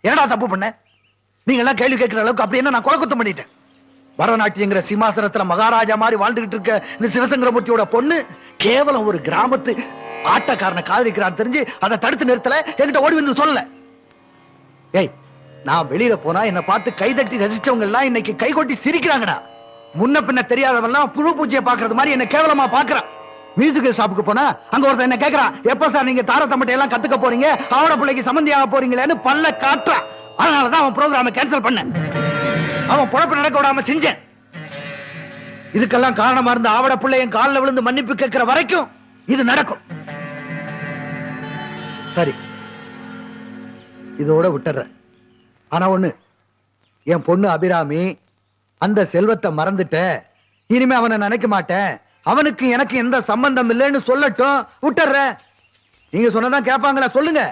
என்னடா தப்பு பண்ண? நீங்க எல்லாம் கேள்வி கேட்கிற அளவுக்கு அப்படி என்ன நான் கொலை குத்தம் பண்ணிட்டேன்? பரதநாட்டியங்கிற சிம்மாசனத்துல மகாராஜா மாதிரி வாழ்ந்துகிட்டு இருக்க இந்த சிவசங்கரமூர்த்தியோட பொண்ணு கேவலம் ஒரு கிராமத்து ஆட்டக்காரனை காதலிக்கிறான்னு தெரிஞ்சு அதை தடுத்து நிறுத்தல, என்கிட்ட ஓடி வந்து சொல்லல. ஏய், நான் வெளியில போனா என்ன பார்த்து கைதட்டி ரசிச்சவங்க எல்லாம் இன்னைக்கு கை கொட்டி சிரிக்கிறாங்கடா. முன்ன பின்ன தெரியாதவெல்லாம் புழு பூச்சியை பாக்குறது மாதிரி என்ன கேவலமா பாக்குறான். மியூசிக்கல் ஷாப்புக்கு போனா அங்க ஒருத்தன் என்ன கேக்குறான், எப்ப சார் நீங்க தாரத்தம்பட்டை எல்லாம் கத்துக்க போறீங்க, அவட பிள்ளைக்கு சம்பந்தி ஆக போறீங்களேன்னு பல்ல காட்டுறான். அதனாலதான் அவன் ப்ரோக்ராமை கேன்சல் பண்ண, அவன் பொழப்பு நடக்க விடாம செஞ்சேன். இதுக்கெல்லாம் காரணமா இருந்த ஆவட பிள்ளை என் காலில் விழுந்து மன்னிப்பு கேட்கிற வரைக்கும் இது நடக்கும். சரி, இதோட விட்டுறேன். ஆனா ஒண்ணு, என் பொண்ணு அபிராமி அந்த செல்வத்தை மறந்துட்ட, இனிமே அவனை நினைக்க மாட்டேன், அவனுக்கு எனக்கு எந்த சம்பந்தம் இல்லைன்னு சொல்லட்டும், விட்டுறேன். நீங்க சொன்னதான் கேட்பாங்களா? சொல்லுங்க.